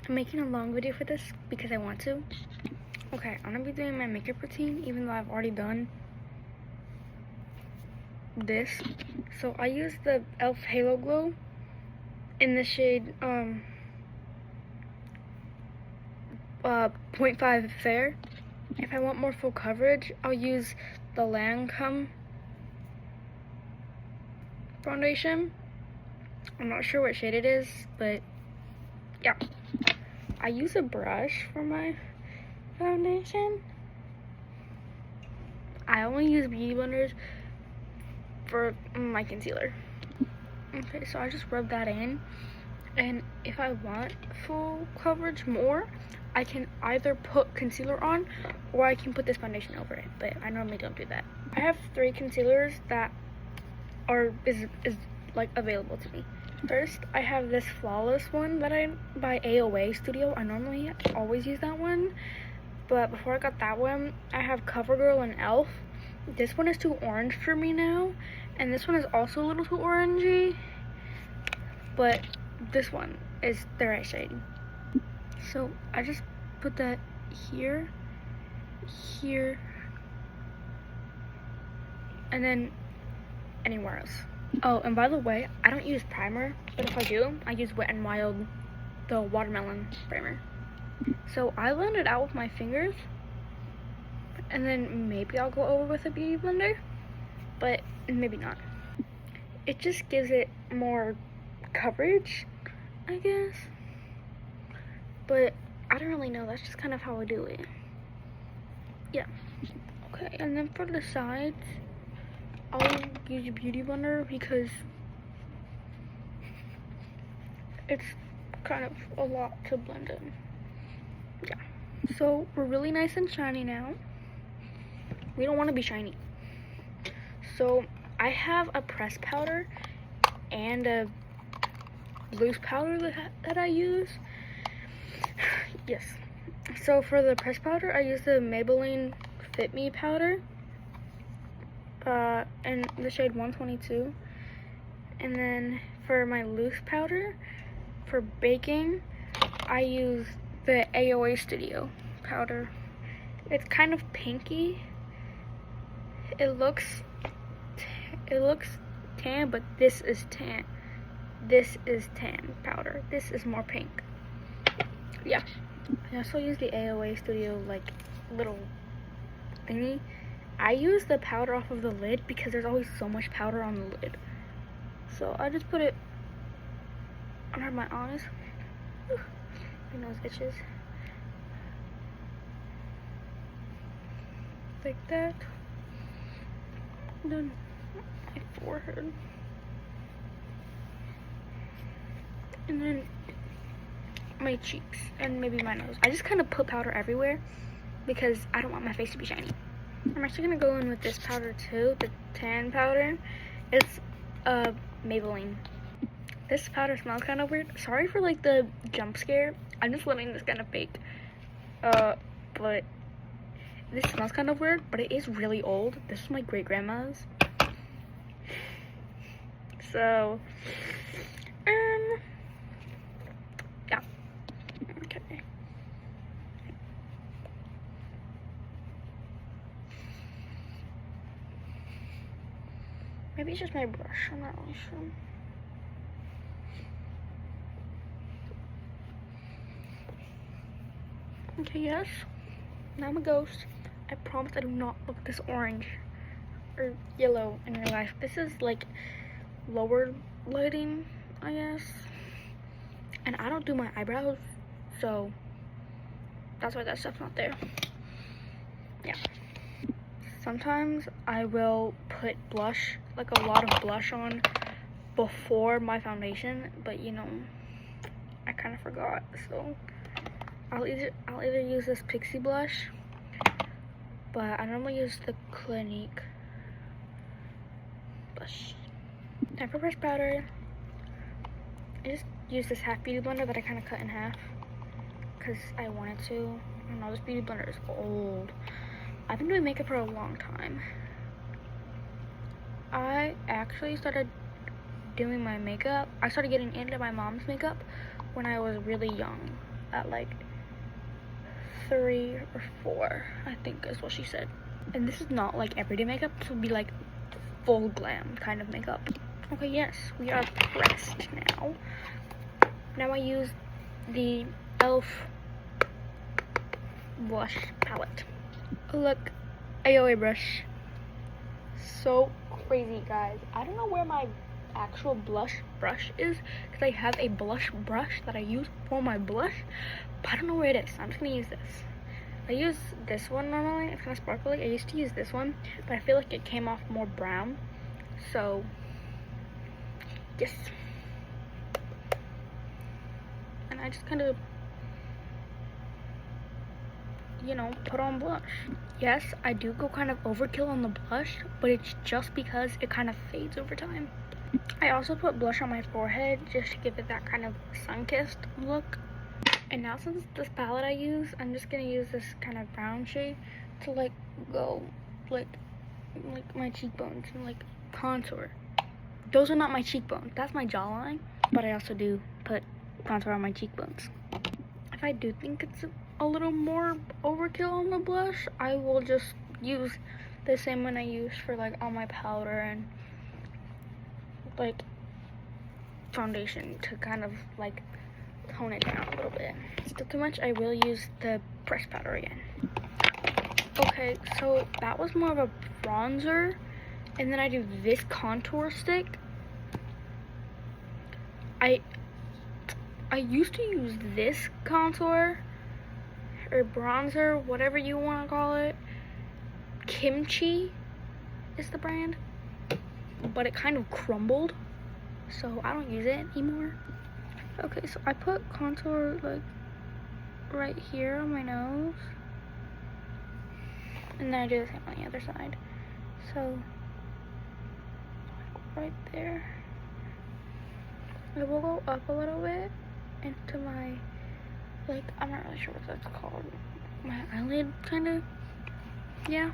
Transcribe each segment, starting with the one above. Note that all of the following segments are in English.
I'm making a long video for this because I want to. Okay, I'm gonna be doing my makeup routine even though I've already done this. So I use the e.l.f. Halo Glow in the shade 0.5 Fair. If I want more full coverage, I'll use the Lancome foundation. I'm not sure what shade it is, but yeah. I use a brush for my foundation. I only use beauty blenders for my concealer. Okay, so I just rub that in, and if I want full coverage more, I can either put concealer on or I can put this foundation over it, but I normally don't do that. I have 3 concealers that is like available to me. First, I have this Flawless one that I by AOA Studio. I normally always use that one, but before I got that one, I have CoverGirl and e.l.f. This one is too orange for me now, and this one is also a little too orangey, but this one is the right shade. So I just put that here, and then anywhere else. Oh, and by the way, I don't use primer, but if I do, I use Wet n Wild, the watermelon primer. So I blend it out with my fingers, and then maybe I'll go over with a beauty blender, but maybe not. It just gives it more coverage, I guess. But I don't really know, that's just kind of how I do it. Yeah. Okay, and then for the sides, I'll use a beauty blender because it's kind of a lot to blend in. Yeah. So we're really nice and shiny now. We don't want to be shiny. So I have a pressed powder and a loose powder that I use. Yes. So for the pressed powder, I use the Maybelline Fit Me powder in the shade 122. And then for my loose powder, for baking, I use the AOA Studio powder. It's kind of pinky. It looks tan, but this is tan. This is tan powder. This is more pink. Yeah. I also use the AOA Studio like little thingy. I use the powder off of the lid because there's always so much powder on the lid. So I just put it under my eyes. My nose itches. Like that. And then my forehead. And then my cheeks and maybe my nose. I just kind of put powder everywhere because I don't want my face to be shiny. I'm actually gonna go in with this powder too, the tan powder. It's Maybelline. This powder smells kind of weird. Sorry for like the jump scare. I'm just letting this kind of fake. But this smells kind of weird, but it is really old. This is my great grandma's. So, yeah. Okay. Maybe it's just my brush. I'm not really sure. Okay, yes. Now I'm a ghost. I promise I do not look this orange or yellow in real life. This is like lower lighting, I guess. And I don't do my eyebrows, so that's why that stuff's not there. Yeah. Sometimes I will put blush, like a lot of blush on before my foundation, but you know, I kind of forgot, so I'll either use this Pixie blush, but I normally use the Clinique blush. Time for brush powder. I just use this half beauty blender that I kind of cut in half because I wanted to. I know this beauty blender is old. I've been doing makeup for a long time. I actually started doing my makeup. I started getting into my mom's makeup when I was really young. at like 3 or 4, I think is what she said. And this is not like everyday makeup. This would be like full glam kind of makeup. Okay, yes, we are pressed now. Now I use the e.l.f. blush palette. Look, AOA brush. So crazy, guys. I don't know where my actual blush brush is because I have a blush brush that I use for my blush, but I don't know where it is. I'm just gonna use this. I use this one normally. It's kind of sparkly. I used to use this one, but I feel like it came off more brown. So, yes. And I just kind of, you know, put on blush. Yes, I do go kind of overkill on the blush, but it's just because it kind of fades over time. I also put blush on my forehead just to give it that kind of sun-kissed look. And now since this palette I use, I'm just gonna use this kind of brown shade to like go like my cheekbones and like contour. Those are not my cheekbones, that's my jawline, but I also do put contour on my cheekbones. If I do think it's a little more overkill on the blush, I will just use the same one I use for like all my powder and like foundation to kind of like tone it down a little bit. Still too much, I will use the pressed powder again. Okay, so that was more of a bronzer, and then I do this contour stick. I used to use this contour or bronzer, whatever you want to call it. Kimchi is the brand, but it kind of crumbled, so I don't use it anymore. Okay, so I put contour like right here on my nose, and then I do the same on the other side. So right there. I will go up a little bit into my, like, I'm not really sure what that's called, my eyelid kind of, yeah.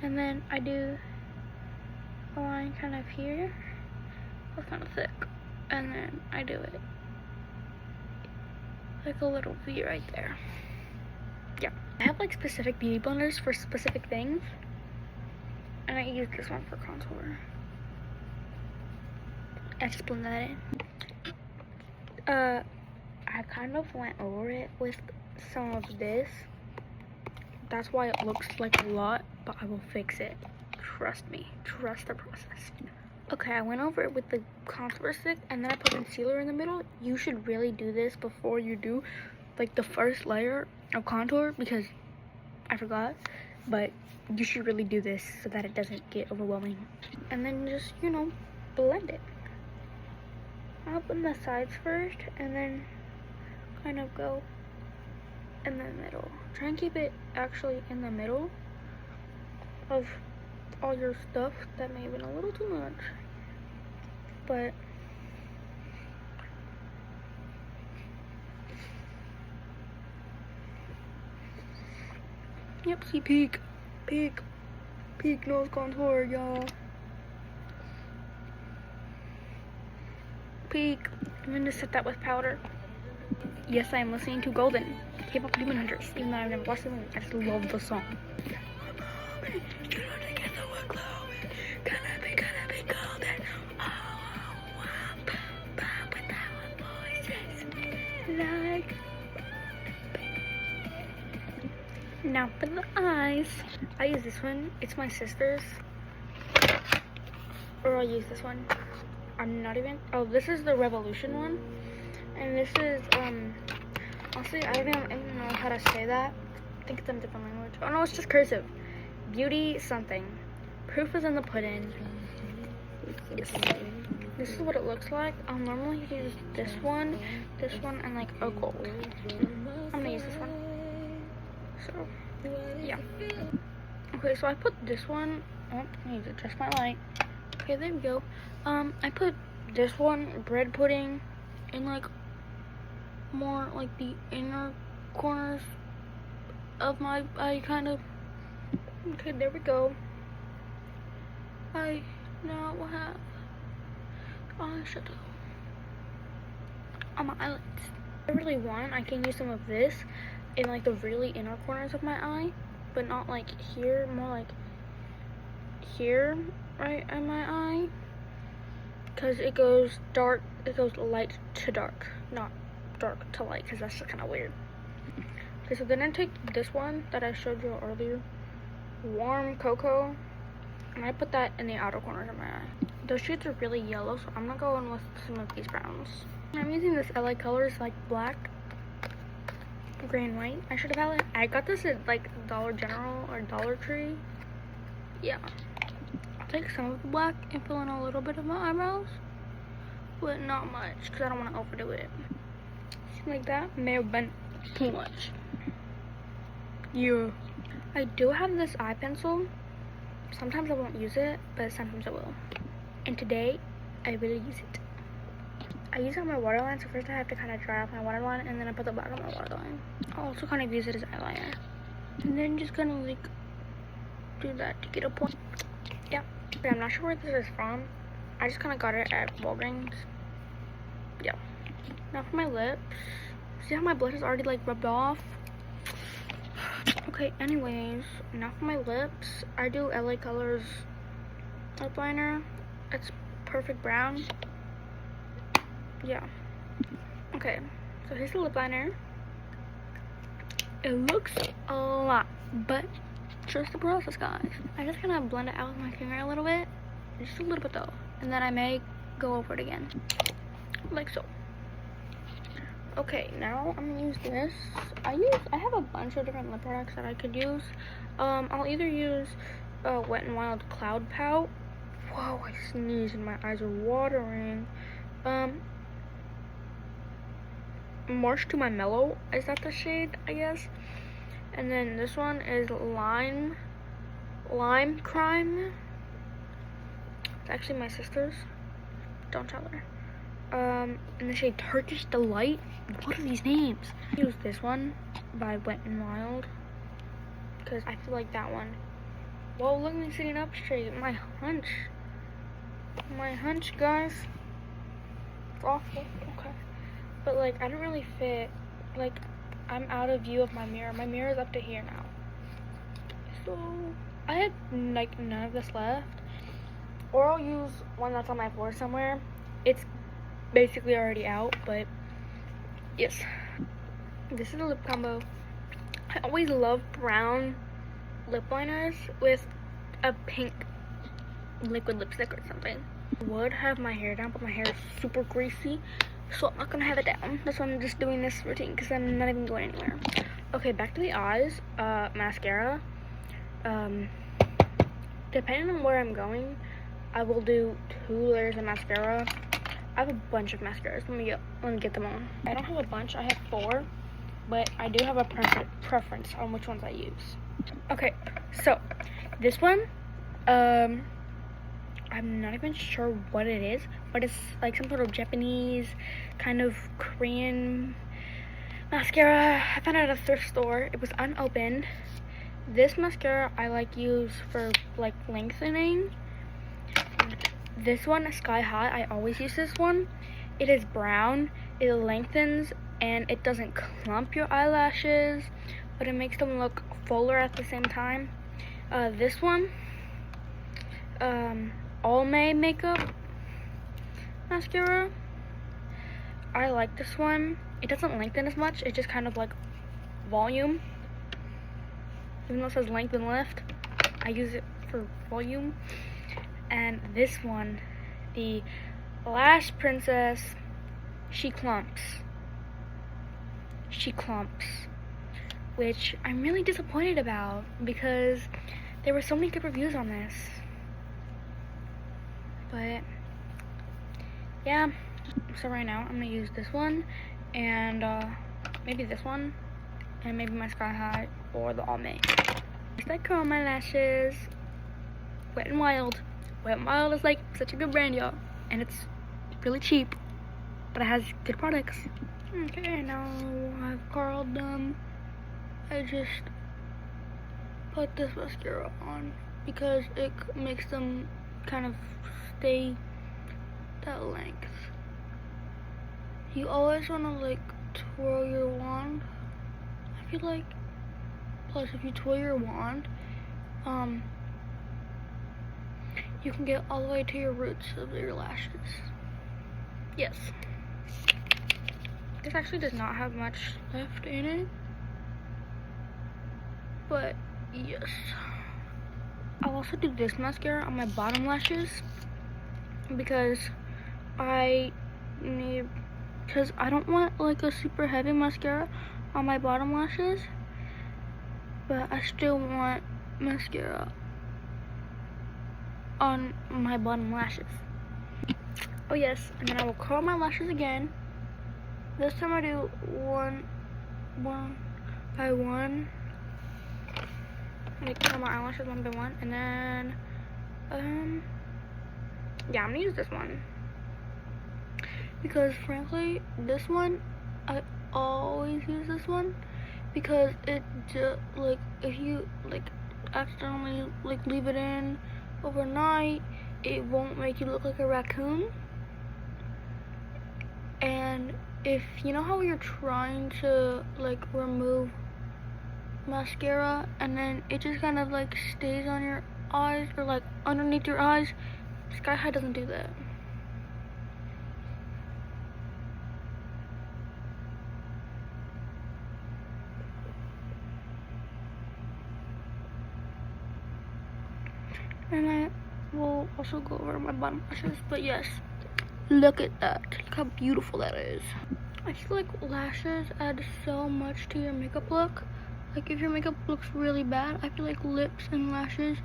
And then I do a line kind of here, it's kind of thick, and then I do it like a little V right there. Yeah, I have like specific beauty blenders for specific things, and I use this one for contour. I just blend that in. I kind of went over it with some of this. That's why it looks like a lot, but I will fix it. Trust me, trust the process. Okay, I went over it with the contour stick, and then I put concealer in the middle. You should really do this before you do like the first layer of contour, because I forgot, but you should really do this so that it doesn't get overwhelming. And then just, you know, blend it. I'll open the sides first, and then kind of go in the middle. Try and keep it actually in the middle of all your stuff. That may have been a little too much, but yep, see, peak nose contour, y'all. Peak. I'm gonna set that with powder. Yes, I am listening to Golden, K-pop Demon Hunters, even though I've never watched the movie. I just love the song. Now for the eyes, I use this one. It's my sister's, or I'll use this one. I'm not even. Oh, this is the Revolution one, and this is honestly, I don't even know how to say that. I think it's in a different language. Oh no, it's just cursive. Beauty something. Proof is in the pudding. Yes. This is what it looks like. I'll normally use this one, and like a gold. I'm gonna use this one. So, yeah. Okay, so I put this one. Oh, I need to adjust my light. Okay, there we go. I put this one, bread pudding, in like more like the inner corners of my eye, kind of. Okay, there we go. I now have eyeshadow on my eyelids. If I really want, I can use some of this in like the really inner corners of my eye, but not like here, more like here, right in my eye, because it goes dark, it goes light to dark, not dark to light, because that's just kind of weird. Okay, so then I take this one that I showed you earlier, Warm Cocoa, and I put that in the outer corners of my eye. Those shades are really yellow, so I'm gonna go in with some of these browns. I'm using this LA Colors like black, gray, and white eyeshadow palette. I got this at like Dollar General or Dollar Tree. Yeah. I'll take some of the black and fill in a little bit of my eyebrows, but not much because I don't want to overdo it. Something like that may have been too much. Yeah. I do have this eye pencil. Sometimes I won't use it, but sometimes I will. And today, I will use it. I use it on my waterline, so first I have to kind of dry off my waterline, and then I put the black on my waterline. I'll also kind of use it as eyeliner. And then just kind of like do that to get a point. Yeah. But I'm not sure where this is from. I just kind of got it at Walgreens. Yeah. Now for my lips. See how my blush is already like rubbed off? Okay, anyways, now for my lips, I do LA Colors lip liner. It's perfect brown. Yeah. Okay, so here's the lip liner. It looks a lot, but trust the process, guys. I just kind of blend it out with my finger a little bit. Just a little bit though. And then I may go over it again. Like so. Okay, now I'm gonna use this. I have a bunch of different lip products that I could use. I'll either use Wet n Wild Cloud Pout. Whoa, I sneezed and my eyes are watering. March to My Mellow, is that the shade, I guess? And then this one is Lime Crime. It's actually my sister's. Don't tell her. In the shade Turkish Delight. What are these names? I use this one by Wet n Wild because I feel like that one. Whoa, look at me sitting up straight. My hunch, guys. It's awful. Okay, but like I don't really fit. Like I'm out of view of my mirror. My mirror is up to here now. So I have like none of this left, or I'll use one that's on my floor somewhere. It's basically already out, but yes, this is a lip combo. I always love brown lip liners with a pink liquid lipstick or something. I would have my hair down, but my hair is super greasy, so I'm not gonna have it down. That's why I'm just doing this routine because I'm not even going anywhere. Okay, back to the eyes. Mascara. Depending on where I'm going, I will do 2 layers of mascara. I have a bunch of mascaras. Let me get them on. I don't have a bunch. I have 4, but I do have a preference on which ones I use. Okay, so this one, I'm not even sure what it is, but it's like some sort of Japanese kind of Korean mascara. I found it at a thrift store. It was unopened. This mascara I like use for like lengthening. This one, Sky High, I always use this one. It is brown, it lengthens, and it doesn't clump your eyelashes, but it makes them look fuller at the same time. This one, Almay Makeup Mascara. I like this one. It doesn't lengthen as much, it's just kind of like volume. Even though it says length and lift, I use it for volume. And this one, the Lash Princess, She Clumps, which I'm really disappointed about because there were so many good reviews on this. But yeah, so right now I'm gonna use this one and maybe this one and maybe my Sky High or the Almay. Just like curl my lashes. Wet n Wild. Wet n Wild is like such a good brand, y'all, and it's really cheap, but it has good products. Okay, now I've curled them. I just put this mascara on because it makes them kind of stay that length. You always want to like twirl your wand, I feel like, plus if you twirl your wand, you can get all the way to your roots of your lashes. Yes. This actually does not have much left in it, but yes. I'll also do this mascara on my bottom lashes because I don't want like a super heavy mascara on my bottom lashes, but I still want mascara on my bottom lashes. Oh yes, and then I will curl my lashes again. This time I do one by one. I curl my eyelashes one by one, and then yeah, I'm gonna use this one because frankly, this one I always use this one because it just like if you like accidentally like leave it in overnight, it won't make you look like a raccoon. And if you know how you're trying to like remove mascara and then it just kind of like stays on your eyes or like underneath your eyes, Sky High doesn't do that. And I will also go over my bottom lashes, but yes, look at that. Look how beautiful that is. I feel like lashes add so much to your makeup look. Like if your makeup looks really bad, I feel like lips and lashes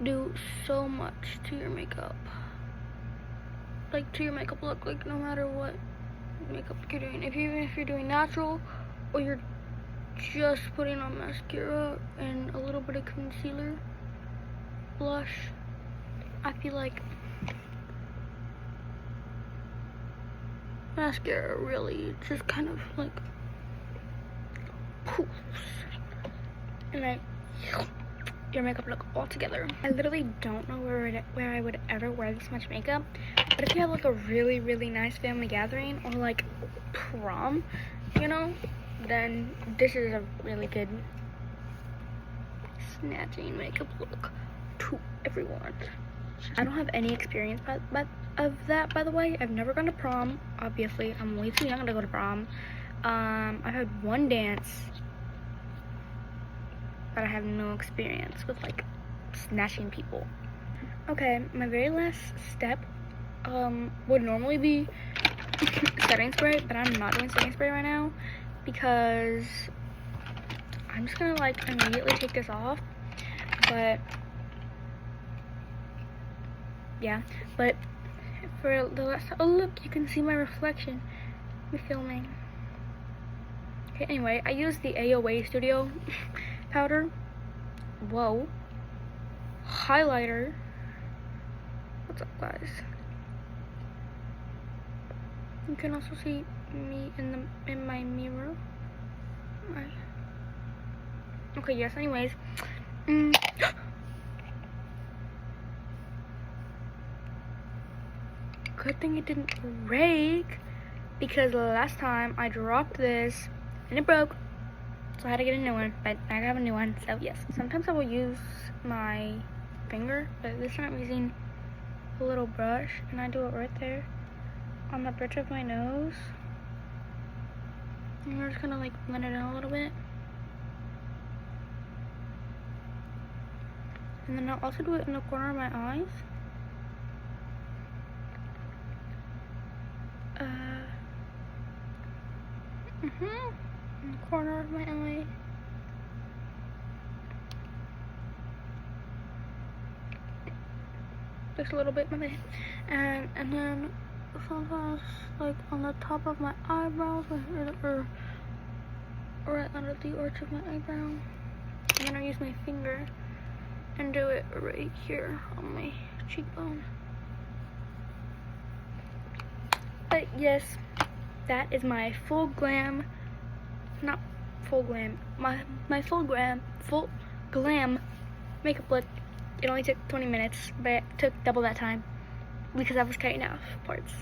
do so much to your makeup. Like to your makeup look, like no matter what makeup you're doing. Even if you're doing natural or you're just putting on mascara and a little bit of concealer, blush, I feel like mascara really just kind of like poofs and then your makeup look all together. I literally don't know where I would ever wear this much makeup, but if you have like a really nice family gathering or like prom, you know, then this is a really good snatching makeup look to everyone. I don't have any experience of that, by the way. I've never gone to prom, obviously. I'm way too young to go to prom. I've had one dance, but I have no experience with like snatching people. Okay, my very last step would normally be setting spray, but I'm not doing setting spray right now because I'm just gonna like immediately take this off. But yeah, but for the last, oh look, you can see my reflection. I'm filming. Okay, anyway, I used the AOA Studio powder. Whoa. Highlighter. What's up, guys? You can also see me in my mirror. Okay, yes, anyways. Good thing it didn't break because last time I dropped this and it broke, so I had to get a new one, but I have a new one, so yes. Sometimes I will use my finger, but this time I'm using a little brush and I do it right there on the bridge of my nose, and we're just gonna like blend it in a little bit, and then I'll also do it in the corner of my eyes. In the corner of my eye. Just a little bit, my bad. And then sometimes like on the top of my eyebrows or right under the arch of my eyebrow. And then I use my finger and do it right here on my cheekbone. But yes, that is my full glam, not full glam, my full glam makeup look. It only took 20 minutes, but it took double that time because I was cutting off parts.